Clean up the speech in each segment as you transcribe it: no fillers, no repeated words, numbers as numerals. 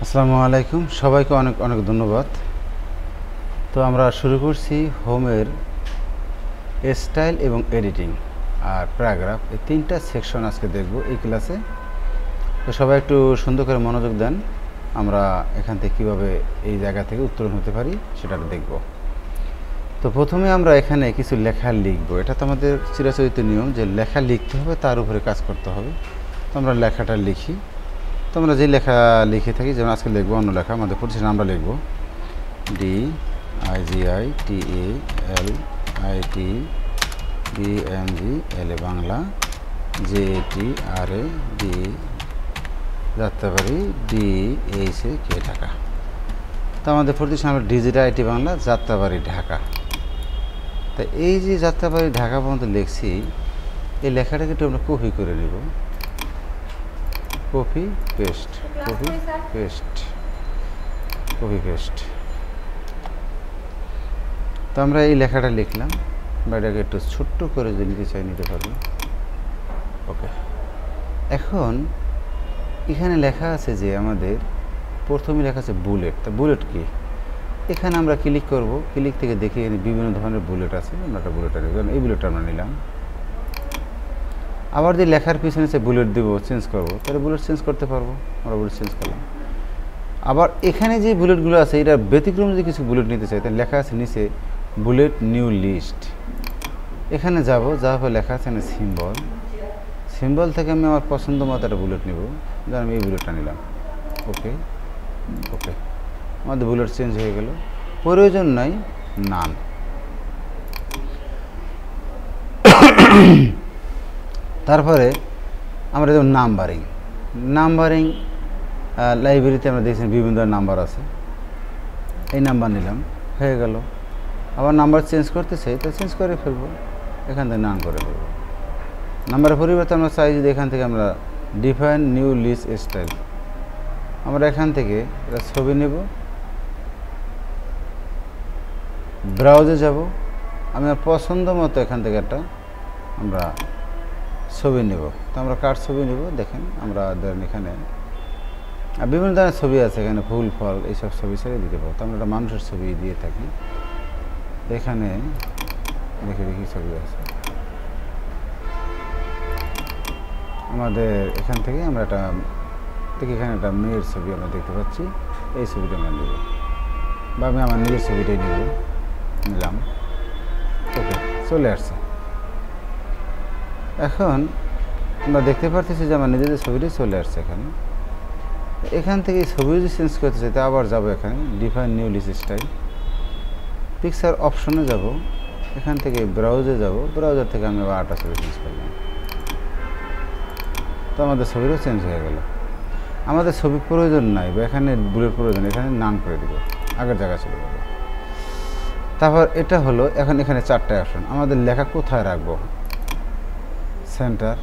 আসসালামু আলাইকুম, সবাইকে অনেক অনেক ধন্যবাদ। তো আমরা শুরু করছি হোমের স্টাইল এবং এডিটিং আর প্যারাগ্রাফ, এই তিনটা সেকশন আজকে দেখব এই ক্লাসে। তো সবাই একটু সুন্দর করে মনোযোগ দেন, আমরা এখান থেকে কীভাবে এই জায়গা থেকে উত্তরণ হতে পারি সেটা দেখব। তো প্রথমে আমরা এখানে কিছু লেখা লিখব। এটা তো আমাদের চিরাচরিত নিয়ম যে লেখা লিখতে হবে, তার উপরে কাজ করতে হবে। তো আমরা লেখাটা লিখি। তো আমরা যে লেখা লিখে থাকি, যেমন আজকে লিখবো অন্য লেখা, আমাদের প্রতিষ্ঠান আমরা লিখব DIGITALITBMGL Bangla, JATRAD Jatrabari, DHK Dhaka. তো আমাদের প্রতিষ্ঠান আমরা ডিজিটাল আইটি বাংলা, যাত্রাবাড়ি ঢাকা। তা এই যে যাত্রাবাড়ি ঢাকা পর্যন্ত লিখছি, এই লেখাটাকে একটু আমরা কপি করে নিব। Copy paste, copy paste, copy paste. তো আমরা এই লেখাটা লিখলাম, বা এটাকে একটু ছোট্ট করে যদি নিতে চাই নিতে পারবো। ওকে, এখন এখানে লেখা আছে যে আমাদের প্রথমে লেখা আছে বুলেট। তা বুলেট কি? এখানে আমরা ক্লিক করব, ক্লিক থেকে দেখে বিভিন্ন ধরনের বুলেট আছে। আমরা একটা বুলেটটা নেব, এই বুলেটটা আমরা নিলাম। আবার যে লেখার পিছনে সে বুলেট দেব, চেঞ্জ করব, তাহলে বুলেট চেঞ্জ করতে পারবো। আমরা বুলেট চেঞ্জ করলাম। আবার এখানে যে বুলেটগুলো আছে, এটার ব্যতিক্রম যদি কিছু বুলেট নিতে চাই, তাহলে লেখা আছে নিচে বুলেট নিউ লিস্ট। এখানে যাব, যাওয়ার পর লেখা আছে এখানে সিম্বল। সিম্বল থেকে আমি আমার পছন্দ মতো একটা বুলেট নেব, যেমন আমি এই বুলেটটা নিলাম। ওকে ওকে, আমাদের বুলেট চেঞ্জ হয়ে গেল। প্রয়োজন নাই নান। তারপরে আমরা যেমন নাম্বারিং লাইব্রেরিতে আমরা দেখছি বিভিন্ন ধরনের নাম্বার আছে, এই নাম্বার নিলাম, হয়ে গেল। আবার নাম্বার চেঞ্জ করতে চাই, তো চেঞ্জ করে ফেলবো, এখান থেকে নাম করে ফেলবো। নাম্বারের পরিবর্তে আমরা চাই যদি এখান থেকে আমরা ডিফাইন নিউ লিস্ট স্টাইল, আমরা এখান থেকে এটা ছবি নেব, ব্রাউজে যাব, আমি আমার পছন্দ মতো এখান থেকে একটা আমরা ছবি নেব। তো আমরা কার ছবি নেব, দেখেন আমরা ধরেন এখানে বিভিন্ন ধরনের ছবি আছে, এখানে ফুল ফল এইসব ছবি ছেড়ে দিতে পারবো। তো আমরা একটা মানুষের ছবি দিয়ে থাকি, এখানে দেখে দেখি ছবি আছে আমাদের। এখান থেকে আমরা একটা দেখি, এখানে একটা মেয়ের ছবি আমরা দেখতে পাচ্ছি, এই ছবিটা আমরা নেব, বা আমি আমার নিজের ছবিটাই নিলাম। ওকে, চলে আসছে। এখন আমরা দেখতে পাচ্ছি যে আমার নিজেদের ছবিটাই চলে আসছে এখানে। এখান থেকে ছবি যদি চেঞ্জ করতে চাই, তা আবার যাবো এখানে define new list style, picture অপশনে যাব, এখান থেকে ব্রাউজে যাব, ব্রাউজার থেকে আমি আবার আটা ছবি চেঞ্জ করলাম। তো আমাদের ছবিটাও চেঞ্জ হয়ে গেল। আমাদের ছবি প্রয়োজন নাই, বা এখানে বুলেট প্রয়োজন, এখানে নাম করে দেবো, আগের জায়গায় চলে যাবো। তারপর এটা হলো, এখন এখানে চারটে অপশন, আমাদের লেখা কোথায় রাখবো। সেন্টার,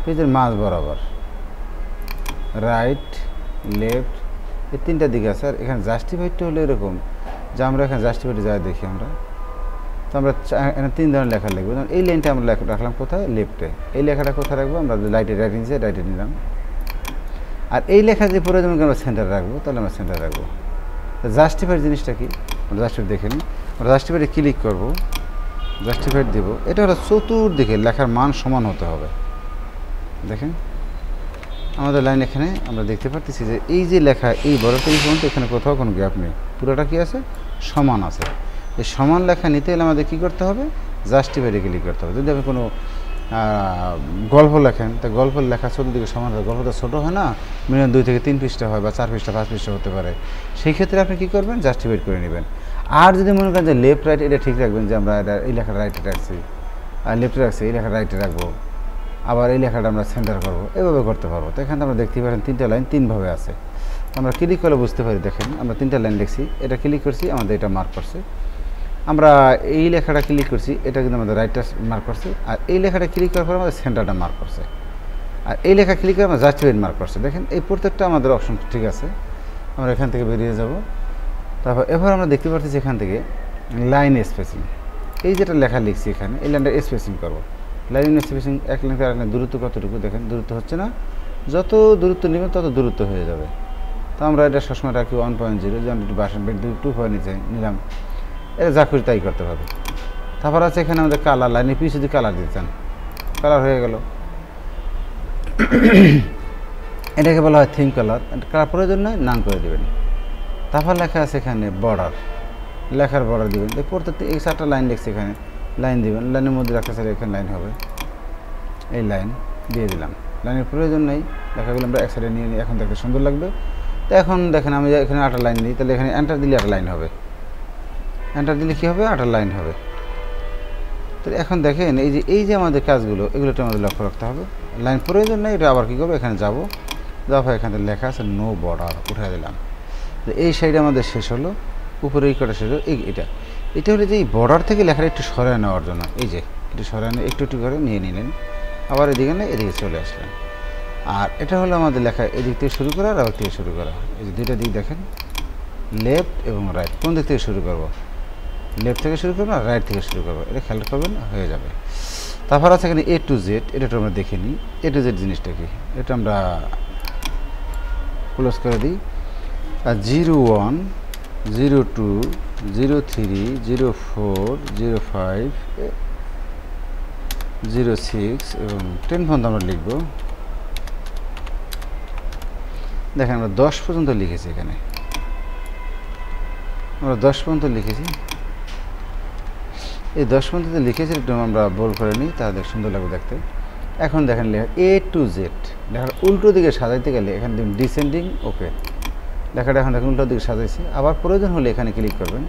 পেজের মাঝ বরাবর, রাইট, লেফট, এই তিনটা দিকে আছে। আর এখানে জাস্টিফাইডটা হলো এরকম যে আমরা এখানে জাস্টিফাইড যাই দেখি আমরা, তো আমরা এখানে তিন ধরনের লেখা লিখবো। যেমন এই লাইনটা আমরা রাখলাম কোথায়, লেফটে। এই লেখাটা কোথায় রাখবো, আমরা রাইটে নিচে রাইটে নিলাম। আর এই লেখা যে প্রয়োজন আমরা সেন্টার রাখবো, তাহলে আমরা সেন্টার রাখবো। তো জাস্টিফাইড জিনিসটা কি, আমরা জাস্টিফাইড দেখে নিই। আমরা জাস্টিফাইডে ক্লিক করবো, জাস্টিফাইড দেবো। এটা হলো চতুর্দিকে লেখার মান সমান হতে হবে। দেখেন আমাদের লাইন এখানে আমরা দেখতে পাচ্ছি যে এই যে লেখা, এই বড়টা এই পর্যন্ত এখানে কোথাও কোনো গ্যাপ নেই, পুরোটা কি আছে, সমান আছে। এই সমান লেখা নিতে হলে আমাদের কী করতে হবে, জাস্টিফাইডে ক্লিক করতে হবে। যদি আপনি কোনো গল্প লেখেন, তা গল্পের লেখা চতুর্দিকে সমান হয়, গল্পটা ছোটো হয় না, মিনিমাম 2 থেকে 3 পৃষ্ঠা হয়, বা 4 পৃষ্ঠা 5 পৃষ্ঠা হতে পারে। সেই ক্ষেত্রে আপনি কী করবেন, জাস্টিফাইড করে নেবেন। আর যদি মনে করেন যে লেফট রাইট, এটা ঠিক রাখবেন, যে আমরা এটা এই লেখাটা রাইটে রাখছি আর লেফটে রাখছি, এই লেখাটা রাইটে রাখবো, আবার এই লেখাটা আমরা সেন্টার করবো, এভাবে করতে পারবো। তো এখানে আমরা দেখতে পারেন তিনটা লাইন তিনভাবে আছে। আমরা ক্লিক করলে বুঝতে পারি, দেখেন আমরা তিনটা লাইন লিখছি, এটা ক্লিক করছি, আমাদের এটা মার্ক করছে। আমরা এই লেখাটা ক্লিক করছি, এটা কিন্তু আমাদের রাইটটা মার্ক করছে। আর এই লেখাটা ক্লিক করার পর আমাদের সেন্টারটা মার্ক করছে। আর এই লেখা ক্লিক করে আমরা জাস্টিফাইড মার্ক করছে। দেখেন এই প্রত্যেকটা আমাদের অপশন ঠিক আছে। আমরা এখান থেকে বেরিয়ে যাব। তারপর এবার আমরা দেখতে পাচ্ছি এখান থেকে লাইন স্পেসিং, এই যেটা লেখা লিখছি এখানে, এই লাইনটা স্পেসিং করবো। লাইন স্পেসিং এক লাইন আর লাইন দূরত্ব কতটুকু, দেখেন দূরত্ব হচ্ছে না, যত দূরত্ব নেবেন তত দূরত্ব হয়ে যাবে। তো আমরা এটা সবসময় রাখি 1.0, যেমন একটু বাসন বেড 2 নিচে নিলাম, এটা যা খুশি তাই করতে হবে। তারপর আছে এখানে আমাদের কালার, লাইনের পিছু যদি কালার দিতে চান, কালার হয়ে গেল। এটাকে বলা হয় থিম কালার। কালার প্রয়োজন নয়, নাম করে দেবেন। তারপর লেখা আছে এখানে বর্ডার, লেখার বর্ডার দেবেন। প্রত্যেকটা এই 4টা লাইন লিখছে এখানে, লাইন দেবেন। লাইনের মধ্যে রাখতে চাইলে এখানে লাইন হবে, এই লাইন দিয়ে দিলাম। লাইনের প্রয়োজন নেই, লেখাগুলো আমরা এক সাইডে নিয়ে নিই, এখন দেখতে সুন্দর লাগবে। তো এখন দেখেন আমি এখানে 8টা লাইন নিই, তাহলে এখানে এন্টার দিলে 8টা লাইন হবে, এন্টার দিলে কী হবে, 8টা লাইন হবে। তো এখন দেখেন এই যে আমাদের কাজগুলো, এগুলোতে আমাদের লক্ষ্য রাখতে হবে। লাইন প্রয়োজন নেই, এটা আবার কী করবো, এখানে যাবো, যাওয়ার পর এখানে লেখা আছে নো বর্ডার, উঠে দিলাম। তো এই সাইডে আমাদের শেষ হলো, উপরে এই কটা শেষ হলো। এটা হলো যে এই বর্ডার থেকে লেখাটা একটু সরায় নেওয়ার জন্য, এই যে একটু সরায় একটু করে নিয়ে নিলেন, আবার এদিকে না এদিকে চলে আসলেন। আর এটা হলো আমাদের লেখা এদিক থেকে শুরু করা আর থেকে শুরু করা। এই যে দুইটা দিক দেখেন, লেফট এবং রাইট, কোন দিক থেকে শুরু করবো, লেফট থেকে শুরু করবো আর রাইট থেকে শুরু করবো, এটা খেয়াল করবেন, হয়ে যাবে। তারপর আছে এখানে A to Z, এটা আমরা দেখে নিই। A to Z জিনিসটা কি, এটা আমরা ক্লোজ করে দিই। আর 01, 02, 03, 04, 05, 06 এবং 10 পর্যন্ত আমরা লিখব। দেখেন আমরা 10 পর্যন্ত লিখেছি, এখানে আমরা 10 পর্যন্ত লিখেছি। এই 10 পর্যন্ত লিখেছি, একটু আমরা বোল্ড করে নিই, তাহলে সুন্দর লাগবে দেখতে। এখন দেখেন লেখা A to Z, লেখার উল্টো দিকে সাজাইতে গেলে এখানে দেখুন ডিসেন্ডিং, ওকে, লেখাটা এখন দেখুন উল্টো দিকে সাজাইছি। আবার প্রয়োজন হলে এখানে ক্লিক করবেন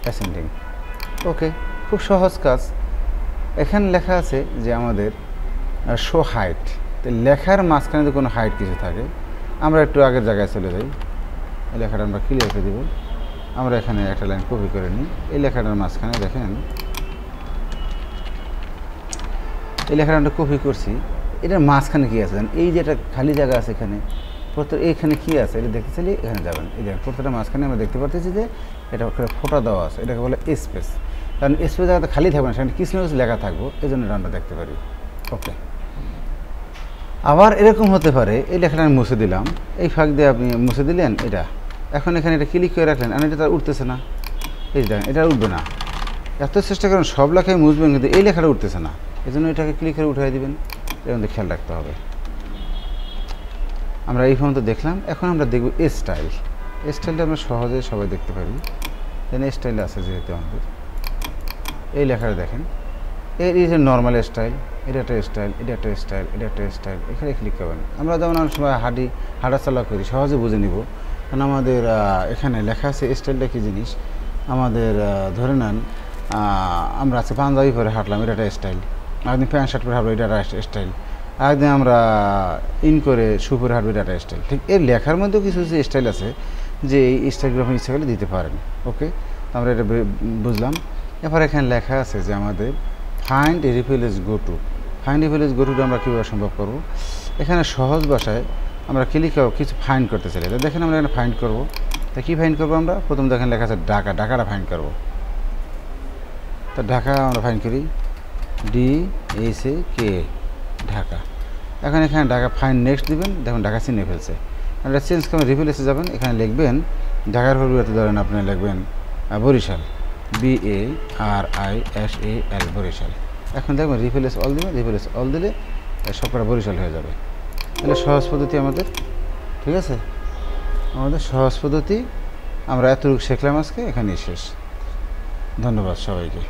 অ্যাসেন্ডিং, ওকে, খুব সহজ কাজ। এখানে লেখা আছে যে আমাদের শো হাইট, তো লেখার মাঝখানে যদি কোনো হাইট কিছু থাকে, আমরা একটু আগের জায়গায় চলে যাই, এই লেখাটা আমরা ক্লিয়ার করে দেব। আমরা এখানে একটা লাইন কপি করে নিই, এই লেখাটার মাঝখানে দেখেন, এই লেখাটা আমরা কপি করছি, এটার মাঝখানে কী আছে, এই যে একটা খালি জায়গা আছে এখানে, প্রত্যেক এইখানে কী আছে এটা দেখতে চাইলে এখানে যাবেন। এই দেখেন প্রত্যেকটা মাঝখানে আমরা দেখতে পাচ্ছি যে এটা ফোটা দেওয়া আছে, এটাকে বলে স্পেস। কারণ স্পেস জায়গাতে খালি থাকবে না, সেখানে কিছু না কিছু লেখা থাকবো, এই জন্য এটা আমরা দেখতে পারি, ওকে। আবার এরকম হতে পারে, এই লেখাটা আমি মুছে দিলাম, এই ফাঁক দিয়ে আপনি মুছে দিলেন এটা, এখন এখানে এটা ক্লিক করে রাখলেন, আর এটা তার উঠতেছে না, এই দেখেন এটা উঠবে না। এত চেষ্টা করেন সব লেখায় মুছবেন, কিন্তু এই লেখাটা উঠতেছে না, এই জন্য এটাকে ক্লিক করে উঠাই দেবেন, এর মধ্যে খেয়াল রাখতে হবে। আমরা এই পর্যন্ত দেখলাম, এখন আমরা দেখব স্টাইল। স্টাইলটা আমরা সহজে সবাই দেখতে পারি, দেন স্টাইল আছে যেহেতু আমাদের, এই লেখাটা দেখেন, এই যে নর্মাল স্টাইল, এটা একটা স্টাইল, এটা একটা স্টাইল, এটা একটা স্টাইল, এখানে ক্লিক করবেন। আমরা যেমন অনেক সময় হাঁটাচলা করি, সহজে বুঝে নিব, কারণ আমাদের এখানে লেখা আছে স্টাইলটা কী জিনিস। আমাদের ধরে নেন আমরা আছে পাঞ্জাবি পরে হাঁটলাম, এটা একটা স্টাইল। একদিন প্যান্ট শার্ট পরে হাঁটবো, এটা একটা স্টাইল। একদিন আমরা ইন করে শু পরে হাঁটবো, এটা একটা স্টাইল। ঠিক এর লেখার মধ্যেও কিছু কিছু স্টাইল আছে, যে এই স্টাইলগুলো আপনি ইচ্ছা করলে দিতে পারেন, ওকে। আমরা এটা বুঝলাম। এরপর এখানে লেখা আছে যে আমাদের find replace go to, find replace go টুটা আমরা কীভাবে সম্ভব করব। এখানে সহজ ভাষায় আমরা ক্লিক কিছু ফাইন্ড করতে চাইলে, দেখেন আমরা এখানে ফাইন্ড করবো। তা কী ফাইন্ড করবো আমরা, প্রথম দেখেন লেখা আছে ঢাকা, ঢাকাটা ফাইন্ড করবো। তা ঢাকা আমরা ফাইন্ড করি, DACK, ঢাকা। এখন এখানে ঢাকা ফাইন্ড নেক্সট দিবেন, দেখুন ঢাকা চিনে ফেলছে। এটা চেঞ্জ করে রিপ্লেসে যাবেন, এখানে লিখবেন ঢাকার পরিবর্তে ধরেন আপনি লিখবেন বরিশাল, BARISAL, বরিশাল। এখন দেখবেন রিপ্লেস অল দিবেন, রিপ্লেস অল দিলে সবকটা বরিশাল হয়ে যাবে। তাহলে সহজ পদ্ধতি আমাদের, ঠিক আছে, আমাদের সহজ পদ্ধতি আমরা এতটুকু শিখলাম আজকে, এখানেই শেষ। ধন্যবাদ সবাইকে।